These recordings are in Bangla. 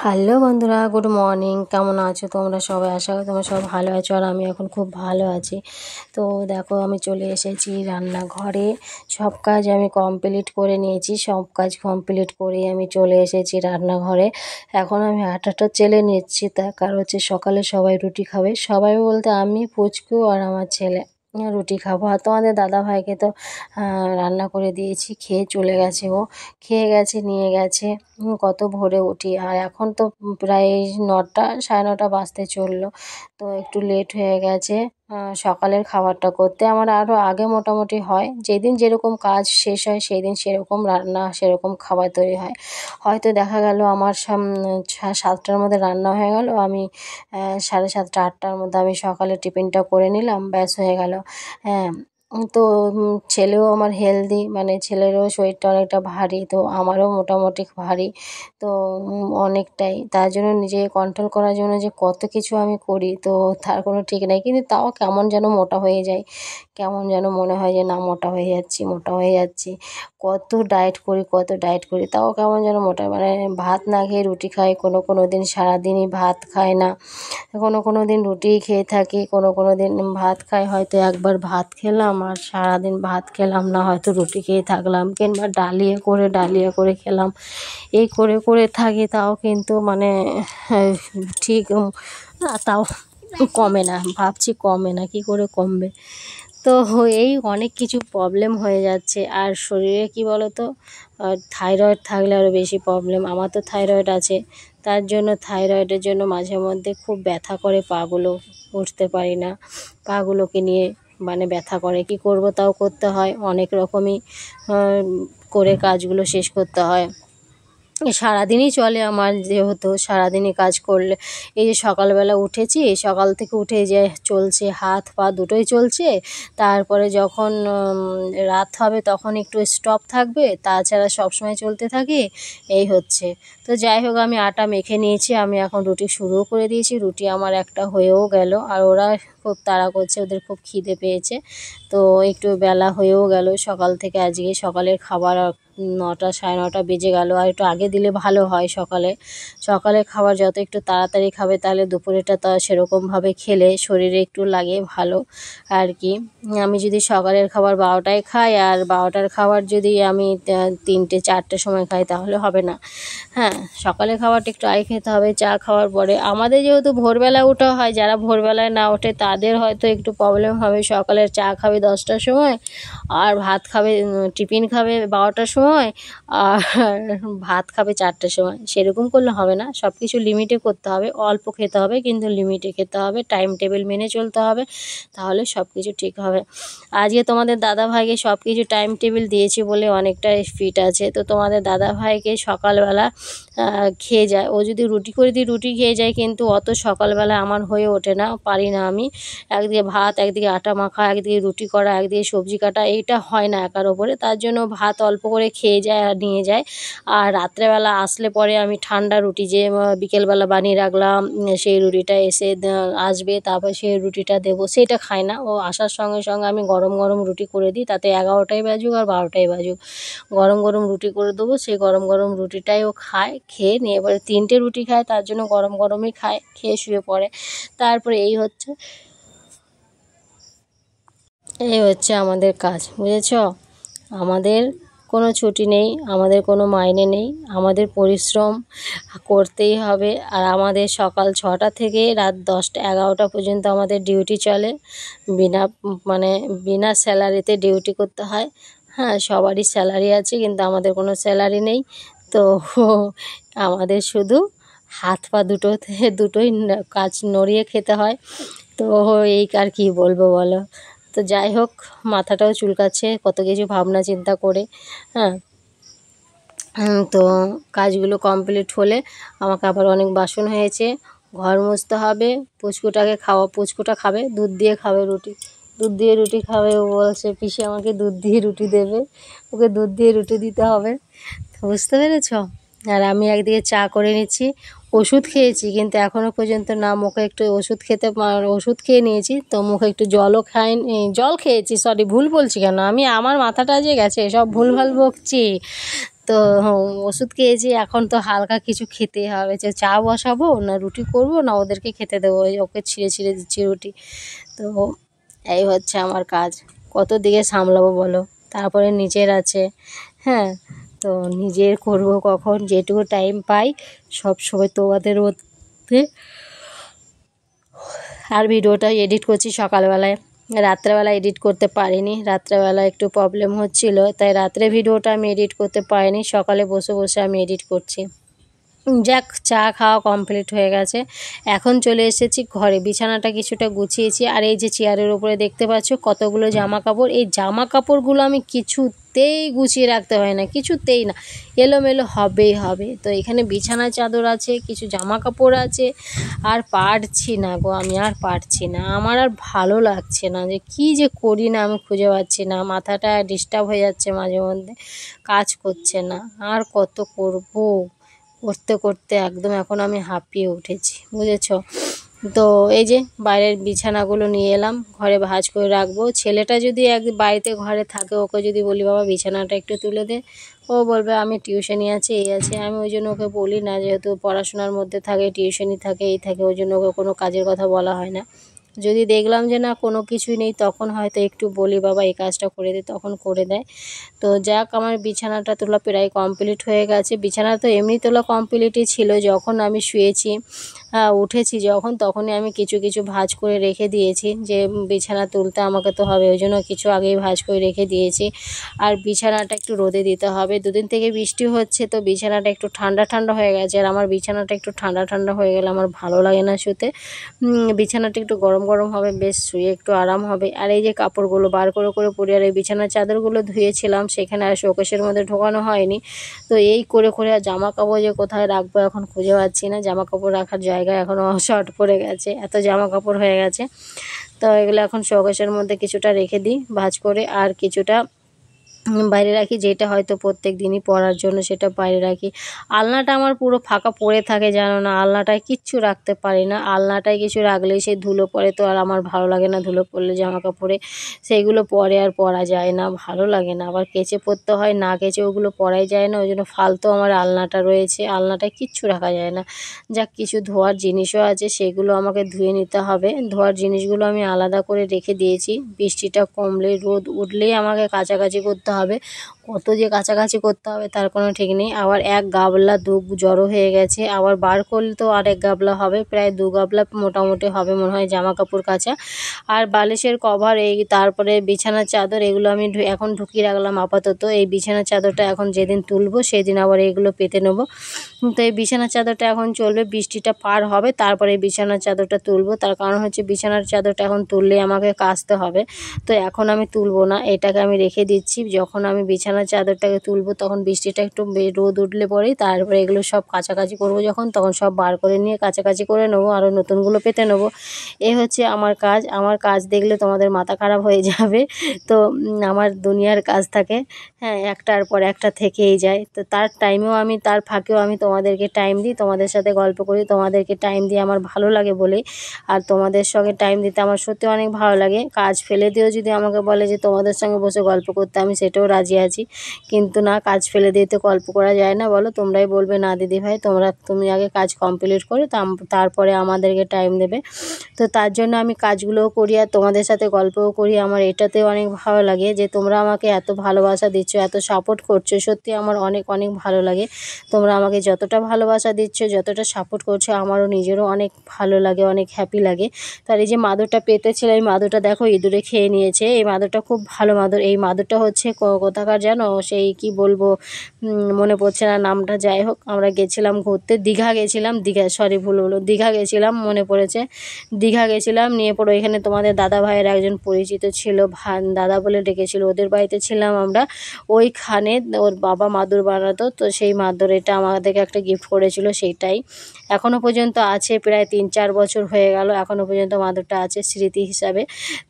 হ্যালো বন্ধুরা, গুড মর্নিং। কেমন আছো তোমরা সবাই? আশা করি তোমরা সব ভালো আছো, আর আমি এখন খুব ভালো আছি। তো দেখো, আমি চলে এসেছি রান্নাঘরে। সব কাজ আমি কমপ্লিট করে নিয়েছি। সব কাজ কমপ্লিট করে আমি চলে এসেছি রান্নাঘরে। এখন আমি আটাটা চেলে নিচ্ছি, তার কারণ হচ্ছে সকালে সবাই রুটি খাবে। সবাই বলতে আমি, পুচকু আর আমার ছেলে রুটি খাবো। আর তোমাদের দাদাভাইকে তো রান্না করে দিয়েছি, খেয়ে চলে গেছে। ও খেয়ে গেছে, নিয়ে গেছে। কত ভোরে উঠি, আর এখন তো প্রায় 9টা, সাড়ে 9টা বাজতে চললো। তো একটু লেট হয়ে গেছে সকালের খাবারটা করতে। আমার আরও আগে মোটামুটি হয়, যেদিন যেরকম কাজ শেষ হয় সেই দিন সেরকম রান্না, সেরকম খাবার তৈরি হয়। হয়তো দেখা গেল আমার 7টার মধ্যে রান্না হয়ে গেল, আমি 7:30 8টার মধ্যে আমি সকালে টিফিনটা করে নিলাম, ব্যাস হয়ে গেল। হ্যাঁ। তো ছেলেও আমার হেলদি, মানে ছেলেরও শরীরটা অনেকটা ভারী, তো আমারও মোটামুটি ভারী। তো অনেকটাই, তার জন্য নিজেকে কন্ট্রোল করার জন্য যে কত কিছু আমি করি, তো তার কোনো ঠিক নেই। কিন্তু তাও কেমন যেন মোটা হয়ে যায়, কেমন যেন মনে হয় যে না, মোটা হয়ে যাচ্ছি, মোটা হয়ে যাচ্ছি। কত ডায়েট করি, কত ডায়েট করি, তাও কেমন যেন মোটা, মানে ভাত না খেয়ে রুটি খাই, কোনো দিন সারাদিনই ভাত খাই না, কোনো দিন রুটিই খেয়ে থাকি, কোনো দিন ভাত খাই। হয়তো একবার ভাত খেলাম আর সারাদিন ভাত খেলাম না, হয়তো রুটি খেয়ে থাকলাম, কিংবা ডালিয়া করে খেলাম। এই করে করে থাকি, তাও কিন্তু মানে ঠিক না, তাও কমে না। ভাবছি কমে না, কী করে কমবে। তো এই অনেক কিছু প্রবলেম হয়ে যাচ্ছে। আর শরীরে কি বলো তো, থাইরয়েড থাকলে আরও বেশি প্রবলেম। আমার তো থাইরয়েড আছে, তার জন্য থাইরয়েডের জন্য মাঝে মধ্যে খুব ব্যথা করে, পাগুলো উঠতে পারি না, পাগুলোকে নিয়ে মানে ব্যথা করে। কি করব, তাও করতে হয়। অনেক রকমই করে কাজগুলো শেষ করতে হয়। সারাদিনই চলে আমার, যেহেতু সারাদিনই কাজ করলে। এই যে সকালবেলা উঠেছি, সকাল থেকে উঠে যে চলছে, হাত পা দুটোই চলছে। তারপরে যখন রাত হবে তখন একটু স্টপ থাকবে, তাছাড়া সবসময় চলতে থাকে, এই হচ্ছে। তো যাই হোক, আমি আটা মেখে নিয়েছি, আমি এখন রুটি শুরুও করে দিয়েছি। রুটি আমার একটা হয়েও গেল, আর ওরা খুব তাড়া করছে, ওদের খুব খিদে পেয়েছে। তো একটু বেলা হয়েও গেল সকাল থেকে। আজকে সকালের খাবার 9টা, সাড়ে 9টা বেজে গেল। আর একটু আগে দিলে ভালো হয়। সকালের খাবার যত একটু তাড়াতাড়ি খাবে, তাহলে দুপুরেটা তো সেরকমভাবে খেলে শরীরে একটু লাগে ভালো আর কি। আমি যদি সকালের খাবার 12টায় খাই, আর 12টার খাবার যদি আমি 3টে 4টের সময় খাই, তাহলে হবে না। হ্যাঁ, সকালের খাবারটা একটু আগে খেতে হবে, চা খাওয়ার পরে। আমাদের যেহেতু ভোরবেলা ওঠা হয়, যারা ভোরবেলায় না ওঠে তাদের হয়তো একটু প্রবলেম হবে। সকালের চা খাবে 10টার সময়, আর ভাত খাবে, টিফিন খাবে 12টার সময়, আর ভাত খাবে 4টার সময়। সেরকম করলে হবে না, সব কিছু লিমিটে করতে হবে। অল্প খেতে হবে, কিন্তু লিমিটে খেতে হবে, টাইম টেবিল মেনে চলতে হবে, তাহলে সব কিছু ঠিক হবে। আজকে তোমাদের দাদাভাইকে সব কিছু টাইম টেবিল দিয়েছি বলে অনেকটা ফিট আছে। তো তোমাদের দাদাভাইকে সকালবেলা খেয়ে যায়, ও যদি রুটি করে দিই রুটি খেয়ে যায়, কিন্তু অত সকালবেলা আমার হয়ে ওঠে না, পারি না আমি। একদিকে ভাত, একদিকে আটা মাখা, একদিকে রুটি করা, একদিকে সবজি কাটা, এইটা হয় না একার ওপরে। তার জন্য ভাত অল্প করে খেয়ে যায় আর নিয়ে যায়। আর রাত্রেবেলা আসলে পরে আমি ঠান্ডা রুটি যে বিকেলবেলা বানিয়ে রাখলাম, সেই রুটিটা এসে আসবে, তারপর সেই রুটিটা দেবো, সেটা খায় না। ও আসার সঙ্গে সঙ্গে আমি গরম গরম রুটি করে দিই, তাতে 11টাই বাজুক আর 12টাই বাজুক, গরম গরম রুটি করে দেবো। সেই গরম গরম রুটিটাই ও খায়, খেয়ে নিয়ে এবারে 3টে রুটি খায়, তার জন্য গরম গরমই খায়, খেয়ে শুয়ে পড়ে। তারপরে এই হচ্ছে আমাদের কাজ, বুঝেছ? আমাদের কোনো ছুটি নেই, আমাদের কোনো মাইনে নেই, আমাদের পরিশ্রম করতেই হবে। আর আমাদের সকাল 6টা থেকে রাত 10টা 11টা পর্যন্ত আমাদের ডিউটি চলে, বিনা স্যালারিতে ডিউটি করতে হয়। হ্যাঁ, সবারই স্যালারি আছে, কিন্তু আমাদের কোনো স্যালারি নেই। তো আমাদের শুধু হাত পা দুটোই কাজ নড়িয়ে খেতে হয়। তো এই আর কি বলবো বলো। তো যাই হোক, মাথাটাও চুলকাচ্ছে কত কিছু ভাবনা চিন্তা করে। হ্যাঁ। তো কাজগুলো কমপ্লিট হলে আমাকে আবার অনেক বাসন হয়েছে, ঘর মুছতে হবে। পুচকুটা খাবে, দুধ দিয়ে খাবে রুটি, দুধ দিয়ে রুটি খাবে। ও বলছে পিসি আমাকে দুধ দিয়ে রুটি দেবে, ওকে দুধ দিয়ে রুটি দিতে হবে। বুঝতে পেরেছ? আর আমি একদিকে চা করে নিচ্ছি। ওষুধ খেয়েছি, কিন্তু এখনও পর্যন্ত না, মুখে একটু ওষুধ খেয়ে নিয়েছি, তো মুখে একটু জলও খাইনি, জল খেয়েছি, সরি ভুল বলছি কেন, আমার মাথাটা যে গেছে, সব ভুলভাল বকছি। তো ওষুধ খেয়েছি, এখন তো হালকা কিছু খেতেই হবে, যে চা বসাবো না রুটি করব না ওদেরকে খেতে দেবো, ওকে ছিঁড়ে ছিঁড়ে দিচ্ছি রুটি। তো এই হচ্ছে আমার কাজ, কত দিকে সামলাবো বলো, তারপরে নিজের আছে। হ্যাঁ, তো নিজের করব কখন, যেটুকু টাইম পাই সব সময় তোমাদের মধ্যে। আর ভিডিওটা এডিট করছি সকালবেলায়, রাত্রেবেলা এডিট করতে পারিনি, রাত্রেবেলা একটু প্রবলেম হচ্ছিল, তাই রাত্রে ভিডিওটা আমি এডিট করতে পারিনি, সকালে বসে বসে আমি এডিট করছি। যাক, চা খাওয়া কমপ্লিট হয়ে গেছে, এখন চলে এসেছি ঘরে, বিছানাটা কিছুটা গুছিয়েছি। আর এই যে চেয়ারের উপরে দেখতে পাচ্ছ কতগুলো জামা কাপড়, এই জামা কাপড়গুলো আমি কিছুতেই গুছিয়ে রাখতে হয় না, কিছুতেই না, এলোমেলো হবেই হবে। তো এখানে বিছানা চাদর আছে, কিছু জামা কাপড় আছে, আর পারছি না গো, আমি আর পারছি না, আমার আর ভালো লাগছে না, যে কি যে করি না আমি খুঁজে পাচ্ছি না, মাথাটা ডিস্টার্ব হয়ে যাচ্ছে মাঝে মধ্যে, কাজ করছে না, আর কত করব, করতে করতে একদম এখন আমি হাঁপিয়ে উঠেছি, বুঝেছ। তো এই যে বাইরের বিছানাগুলো নিয়ে এলাম, ঘরে ভাঁজ করে রাখবো। ছেলেটা যদি বাড়িতে ঘরে থাকে, ওকে যদি বলি বাবা বিছানাটা একটু তুলে দে, ও বলবে আমি টিউশনি আছে, এই আছে। আমি ওই জন্য ওকে বলি না, যেহেতু পড়াশোনার মধ্যে থাকে, টিউশনি থাকে, এই থাকে, ওই জন্য ওকে কোনো কাজের কথা বলা হয় না। যদি দেখলাম যে না কোনো কিছুই নেই, তখন হয়তো একটু বলি বাবা এই কাজটা করে দে, তখন করে দেয়। তো যাক, আমার বিছানাটা তোলা প্রায় কমপ্লিট হয়ে গেছে। বিছানা তো এমনি তোলা কমপ্লিটই ছিল, যখন আমি শুয়েছি উঠেছি যখন, তখনই আমি কিছু কিছু ভাঁজ করে রেখে দিয়েছি, যে বিছানা তুলতে আমাকে তো হবে, ওই জন্য কিছু আগেই ভাঁজ করে রেখে দিয়েছি। আর বিছানাটা একটু রোদে দিতে হবে, দুদিন থেকে বৃষ্টি হচ্ছে, তো বিছানাটা একটু ঠান্ডা ঠান্ডা হয়ে গেছে, আর আমার বিছানাটা একটু ঠান্ডা ঠান্ডা হয়ে গেলে আমার ভালো লাগে না শুতে। বিছানাটা একটু গরম গরম হবে, বেশ শুয়ে একটু আরাম হবে। আর এই যে কাপড়গুলো বার করে করে পরি, আর এই বিছানার চাদরগুলো ধুয়েছিলাম, সেখানে আর শোকেসের মধ্যে ঢোকানো হয়নি। তো এই করে করে আর জামা কাপড় যে কোথায় রাখবো এখন খুঁজে পাচ্ছি না, জামা কাপড় রাখার জায়গা এখনও শর্ট পড়ে গেছে, এত জামা কাপড় হয়ে গেছে। তো এগুলো এখন শোকেসের মধ্যে কিছুটা রেখে দিই ভাঁজ করে, আর কিছুটা বাইরে রাখি, যেটা হয়তো প্রত্যেক দিনই পরার জন্য সেটা বাইরে রাখি। আলনাটা আমার পুরো ফাঁকা পড়ে থাকে, জানো না, আলনাটায় কিচ্ছু রাখতে পারি না, আলনাটায় কিছু রাখলেই সেই ধুলো পড়ে, তো আর আমার ভালো লাগে না, ধুলো পড়লে জামা কাপড়ে সেইগুলো পরে আর পরা যায় না, ভালো লাগে না, আবার কেচে পরতে হয়, না কেচে ওগুলো পরাই যায় না, ওই জন্য ফালতু আমার আলনাটা রয়েছে, আলনাটায় কিচ্ছু রাখা যায় না। যাক, কিছু ধোয়ার জিনিসও আছে, সেগুলো আমাকে ধুয়ে নিতে হবে, ধোয়ার জিনিসগুলো আমি আলাদা করে রেখে দিয়েছি, বৃষ্টিটা কমলে রোদ উঠলেই আমাকে কাচাকাচি করতে হবে, কত যে কাছাকাছি করতে হবে তার কোনো ঠিক নেই। আবার এক গাবলা জড়ো হয়ে গেছে, আবার বার করলে তো আর এক গাবলা হবে, প্রায় 2 গাবলা মোটামুটি হবে মনে হয় জামা কাপড় কাচা। আর বালিশের কভার, এই তারপরে বিছানার চাদর, এগুলো আমি এখন ঢুকিয়ে রাখলাম আপাতত। এই বিছানার চাদরটা এখন যেদিন তুলবো সেদিন আবার এগুলো পেতে নেবো। তো এই বিছানার চাদরটা এখন চলবে, বৃষ্টিটা পার হবে তারপরে এই বিছানার চাদরটা তুলবো, তার কারণ হচ্ছে বিছানার চাদরটা এখন তুললে আমাকে কাচতে হবে, তো এখন আমি তুলবো না, এটাকে আমি রেখে দিচ্ছি। যখন আমি বিছানার চাদরটাকে তুলবো তখন বৃষ্টিটা একটু রোদ উঠলে পরেই তারপরে এগুলো সব কাচাকাচি করবো, যখন তখন সব বার করে নিয়ে কাচাকাচি করে নেবো, আরও নতুনগুলো পেতে নেবো। এই হচ্ছে আমার কাজ, আমার কাজ দেখলে তোমাদের মাথা খারাপ হয়ে যাবে। তো আমার দুনিয়ার কাজ থাকে, হ্যাঁ, একটার পর একটা থেকেই যায়, তো তার টাইমেও আমি, তার ফাঁকেও আমি তোমাদেরকে টাইম দিই, তোমাদের সাথে গল্প করি, তোমাদেরকে টাইম দিয়ে আমার ভালো লাগে বলেই। আর তোমাদের সঙ্গে টাইম দিতে আমার সত্যি অনেক ভালো লাগে, কাজ ফেলে দিয়েও যদি আমাকে বলে যে তোমাদের সঙ্গে বসে গল্প করতে, আমি সেটাও রাজি আছি, কিন্তু না, কাজ ফেলে দিয়ে তো গল্প করা যায় না, বলো, তোমরাই বলবে না দিদি ভাই, তুমি আগে কাজ কমপ্লিট করো, তারপরে আমাদেরকে টাইম দেবে। তো তার জন্য আমি কাজগুলোও করি আর তোমাদের সাথে গল্পও করি, আমার এটাতেও অনেক ভালো লাগে যে তোমরা আমাকে এত ভালোবাসা দিচ্ছ, এত সাপোর্ট করছো, সত্যি আমার অনেক অনেক ভালো লাগে। তোমরা আমাকে যতটা ভালোবাসা দিচ্ছ, যতটা সাপোর্ট করছো, আমারও নিজেরও অনেক ভালো লাগে, অনেক হ্যাপি লাগে। তার এই যে মাদুরটা পেতেছিল, এই মাদুরটা দেখো ইঁদুরে খেয়ে নিয়েছে, এই মাদুরটা খুব ভালো মাদুর, এই মাদুরটা হচ্ছে কোথাকার জানো, সেই কি বলবো, মনে পড়ছে না নামটা, যাই হোক, আমরা গেছিলাম ঘুরতে, দীঘা গেছিলাম, দীঘা গেছিলাম, মনে পড়েছে, দীঘা গেছিলাম, নিয়ে পড়ো এখানে তোমাদের দাদা ভাইয়ের একজন পরিচিত ছিল, দাদা বলে ডেকেছিল, ওদের বাড়িতে ছিলাম আমরা, ওইখানে ওর বাবা মাদুর বানাতো, তো সেই মাদুর এটা আমাদেরকে একটা গিফট করেছিল, সেইটাই এখনও পর্যন্ত আছে, প্রায় 3-4 বছর হয়ে গেল, এখনও পর্যন্ত মাদুরটা আছে স্মৃতি হিসাবে।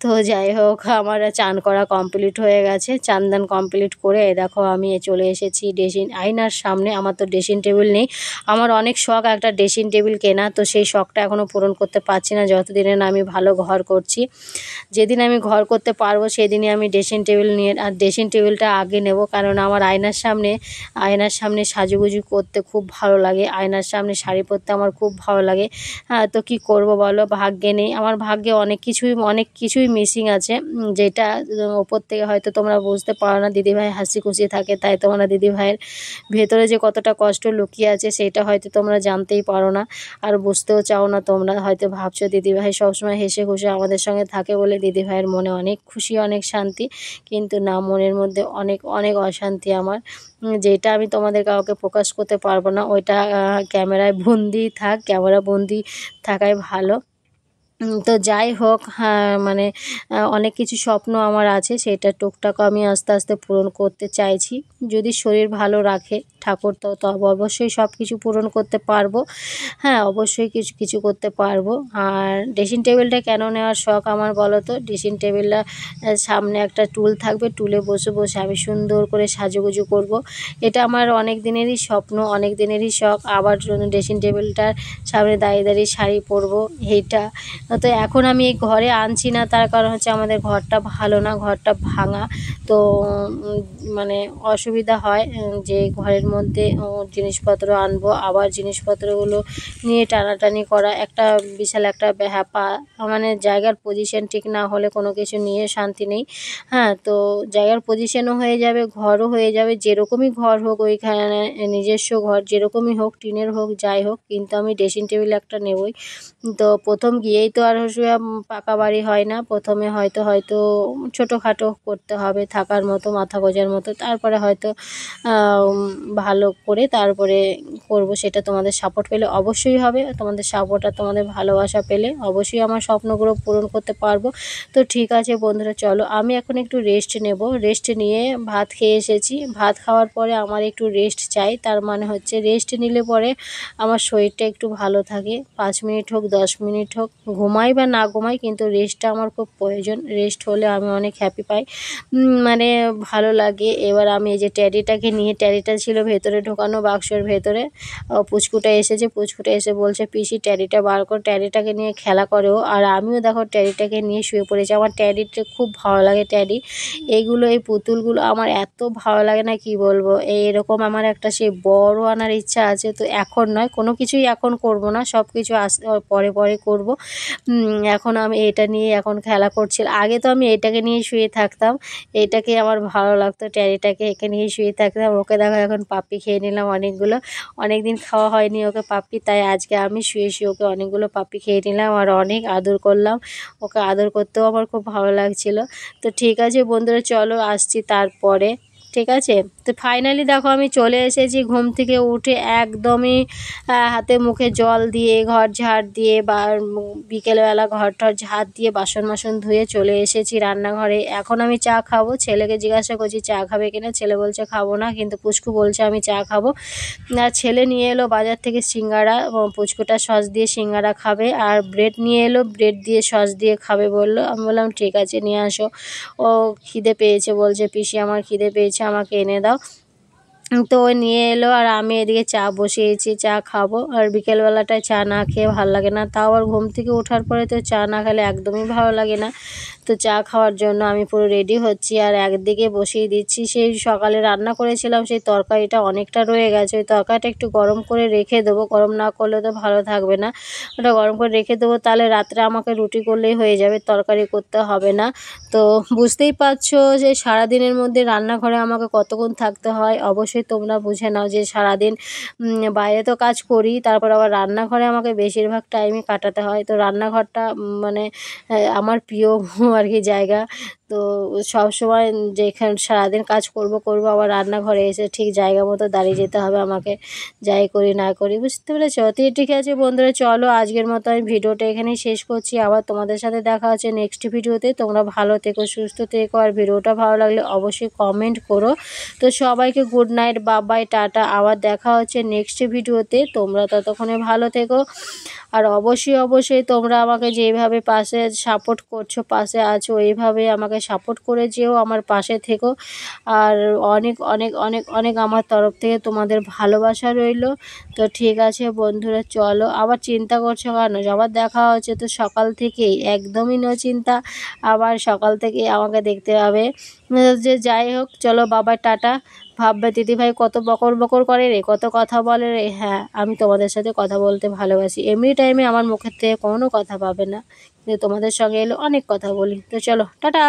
তো যাই হোক, আমার চান করা কমপ্লিট হয়ে গেছে, চান দান কমপ্লিট করে দেখো আমি চলে এসেছি আয়নার সামনে। আমার তো ড্রেসিং টেবিল নেই, আমার অনেক শখ একটা ড্রেসিং টেবিল কেনা, তো সেই শখটা এখনও পূরণ করতে পারছি না, যতদিনে না আমি ভালো ঘর করছি। যেদিন আমি ঘর করতে পারবো সেদিনই আমি ড্রেসিং টেবিল নিয়ে, আর ড্রেসিং টেবিলটা আগে ভাগ্যে নেব, কারণ আমার আয়নার সামনে সাজুগুজু করতে খুব ভালো লাগে, আয়নার সামনে শাড়ি পরতে আমার খুব ভালো লাগে। তো কি করব বলো, ভাগ্যে নেই, আমার ভাগ্যে অনেক কিছুই মিসিং আছে, যেটা ওপর থেকে হয়তো তোমরা বুঝতে পারো না। দিদিভাই হাসি খুশি থাকে, তাই তোমরা দিদিভাইয়ের ভেতরে যে কতটা কষ্ট লুকিয়ে আছে সেটা হয়তো তোমরা জানতেই পারো না, আর বুঝতেও চাও না। তোমরা হয়তো ভাবছো দিদিভাই সবসময় হেসে খুশি আমাদের সঙ্গে থাকে বলে দিদিভাইয়ের মনে অনেক খুশি, অনেক শান্তি, কিন্তু না, মনের মধ্যে অনেক অনেক অশান্তি আমার, যেটা আমি তোমাদের কাউকে প্রকাশ করতে পারবো না। ওইটা ক্যামেরায় বন্দি থাক, ক্যামেরা বন্দি থাকাই ভালো। তো যাই হোক, হ্যাঁ মানে অনেক কিছু স্বপ্ন আমার আছে, সেটা টুকটাক আমি আস্তে আস্তে পূরণ করতে চাইছি, যদি শরীর ভালো রাখে ঠাকুর, তো অবশ্যই সব কিছু পূরণ করতে পারবো। হ্যাঁ, অবশ্যই কিছু কিছু করতে পারবো। আর ড্রেসিং টেবিলটা কেন নেওয়ার শখ আমার বলো তো, ড্রেসিং টেবিলটা সামনে একটা টুল থাকবে, টুলে বসে বসে আমি সুন্দর করে সাজুগুজু করব। এটা আমার অনেক দিনেরই স্বপ্ন, অনেক দিনেরই শখ। আবার ড্রেসিং টেবিলটার সামনে দাঁড়িয়ে দাঁড়িয়ে শাড়ি পরবো, এইটা। তো এখন আমি এই ঘরে আনছি না, তার কারণ হচ্ছে আমাদের ঘরটা ভালো না, ঘরটা ভাঙা। তো মানে অসুবিধা হয় যে ঘরের মধ্যে জিনিসপত্র আনবো, আবার জিনিসপত্রগুলো নিয়ে টানাটানি করা একটা বিশাল একটা হ্যাপা, মানে জায়গার পজিশন ঠিক না হলে কোনো কিছু নিয়ে শান্তি নেই। হ্যাঁ, তো জায়গার পজিশনও হয়ে যাবে, ঘরও হয়ে যাবে, যেরকমই ঘর হোক ওইখানে নিজস্ব ঘর যেরকমই হোক, টিনের হোক যাই হোক, কিন্তু আমি ড্রেসিং টেবিল একটা নেবই। তো প্রথম গিয়েই তো আর পাকা বাড়ি হয় না, প্রথমে হয়তো ছোটোখাটো করতে হবে থাকার মতো, মাথা গোঁজার মতো, তারপরে হয়তো ভালো করে তারপরে করব। সেটা তোমাদের সাপোর্ট পেলে অবশ্যই হবে, তোমাদের সাপোর্ট আর তোমাদের ভালোবাসা পেলে অবশ্যই আমার স্বপ্নগুলো পূরণ করতে পারবো। তো ঠিক আছে বন্ধুরা, চলো আমি এখন একটু রেস্ট নেব। রেস্ট নিয়ে ভাত খেয়ে এসেছি, ভাত খাওয়ার পরে আমার একটু রেস্ট চাই, তার মানে হচ্ছে রেস্ট নিলে পরে আমার শরীরটা একটু ভালো থাকে। 5 মিনিট হোক 10 মিনিট হোক, ঘুমাই বা না ঘুমাই, কিন্তু রেস্টটা আমার খুব প্রয়োজন। রেস্ট হলে আমি অনেক হ্যাপি পাই, মানে ভালো লাগে। এবার আমি এই যে ট্যাডিটাকে নিয়ে, ট্যাডিটা ছিল ভেতরে ঢোকানো বাক্সের ভেতরে, পুচকুটা এসেছে, পুচকুটা এসে বলছে পিসি ট্যাডিটা বার কর, ট্যাডিটাকে নিয়ে খেলা করেও। আর আমিও দেখো ট্যাডিটাকে নিয়ে শুয়ে পড়েছি, আমার ট্যাডিটা খুব ভালো লাগে। ট্যাডি এইগুলো, এই পুতুলগুলো আমার এত ভালো লাগে না কি বলবো। এরকম আমার একটা সেই বড় আনার ইচ্ছা আছে, তো এখন নয়, কোনো কিছুই এখন করব না, সব কিছু পরে পরে করব। এখন আমি এটা নিয়ে এখন খেলা করছি। আগে তো আমি এটাকে নিয়ে শুয়ে থাকতাম, এটাকে আমার ভালো লাগতো, ট্যাডিটাকে একে নিয়ে শুয়ে থাকতাম। ওকে দেখো এখন পাপ্পি খেয়ে নিলাম অনেকগুলো, অনেক দিন খাওয়া হয়নি ওকে পাপ্পি, তাই আজকে আমি শুয়ে শুয়ে ওকে অনেকগুলো পাপ্পি খেয়ে নিলাম আর অনেক আদর করলাম। ওকে আদর করতেও আমার খুব ভালো লাগছিল। তো ঠিক আছে বন্ধুরা, চলো আসছি তারপরে, ঠিক আছে। তো ফাইনালি দেখো আমি চলে এসেছি, ঘুম থেকে উঠে একদমই হাতে মুখে জল দিয়ে, ঘর ঝাড় দিয়ে, বা বিকেলবেলা ঘর টর ঝাড় দিয়ে বাসন ধুয়ে চলে এসেছি রান্নাঘরে। এখন আমি চা খাবো, ছেলেকে জিজ্ঞাসা করছি চা খাবে কিনা, ছেলে বলছে খাবো না, কিন্তু পুচকু বলছে আমি চা খাবো। আর ছেলে নিয়ে এলো বাজার থেকে সিঙ্গারা, পুচকুটা সস দিয়ে সিঙ্গারা খাবে, আর ব্রেড নিয়ে এলো, ব্রেড দিয়ে সস দিয়ে খাবে বললো। আমি বললাম ঠিক আছে নিয়ে আসো। ও খিদে পেয়েছে বলছে পিসি আমার খিদে পেয়েছে, আমাকে এনে দাও। তো ও নিয়ে এলো, আর আমি এদিকে চা বসিয়েছি, চা খাবো। আর বিকেলবেলাটায় চা না খেয়ে ভালো লাগে না, তাও আর ঘুম থেকে ওঠার পরে তো চা না খেলে একদমই ভালো লাগে না। তো চা খাওয়ার জন্য আমি পুরো রেডি হচ্ছি, আর একদিকে বসিয়ে দিচ্ছি সেই সকালে রান্না করেছিলাম সেই তরকারিটা অনেকটা রয়ে গেছে, ওই তরকারিটা একটু গরম করে রেখে দেবো, গরম না করলে তো ভালো থাকবে না, ওটা গরম করে রেখে দেবো, তাহলে রাত্রে আমাকে রুটি করলেই হয়ে যাবে, তরকারি করতে হবে না। তো বুঝতেই পারছো যে সারাদিনের মধ্যে রান্নাঘরে আমাকে কতক্ষণ থাকতে হয়, অবশ্যই তোমরা বুঝে নাও যে সারাদিন বাইরে তো কাজ করি, তারপর আবার রান্নাঘরে আমাকে বেশিরভাগ টাইমই কাটাতে হয়। তো রান্নাঘরটা মানে আমার প্রিয় আর কি জায়গা। তো সবসময় যেখানে সারাদিন কাজ করব আবার রান্নাঘরে এসে ঠিক জায়গা মতো দাঁড়িয়ে যেতে হবে আমাকে, যাই করি না করি, বুঝতে পেরেছো। তো ঠিক আছে বন্ধুরা, চলো আজকের মতো আমি ভিডিওটা এখানেই শেষ করছি, আবার তোমাদের সাথে দেখা হচ্ছে নেক্সট ভিডিওতে। তোমরা ভালো থেকো, সুস্থ থেকো, আর ভিডিওটা ভালো লাগলে অবশ্যই কমেন্ট করো। তো সবাইকে good night, bye bye, tata, আবার দেখা হচ্ছে নেক্সট ভিডিওতে। তোমরা ততক্ষণে ভালো থেকো আর অবশ্যই অবশ্যই তোমরা আমাকে যেইভাবে পাশে সাপোর্ট করছো, পাশে আছো, এইভাবে আমাকে সাপোর্ট করে যেও, আমার পাশে থেকো। আর অনেক অনেক অনেক অনেক আমার তরফ থেকে তোমাদের ভালোবাসা রইলো। তো ঠিক আছে বন্ধুরা, চলো। আবার চিন্তা করছো কেন? আবার দেখা হচ্ছে তো সকাল থেকেই, একদমই নো চিন্তা। আবার সকাল থেকেই আমাকে দেখতে পাবে। যে যাই হোক, চলো বাবা, টাটা। ভাববে দিদিভাই কত বকর বকর করে রে, কত কথা বলে রে। হ্যাঁ, আমি তোমাদের সাথে কথা বলতে ভালোবাসি। এমনি টাইমে আমার মুখের থেকে কোনো কথা পাবে না, কিন্তু তোমাদের সঙ্গে এলে অনেক কথা বলি। তো চলো, টাটা।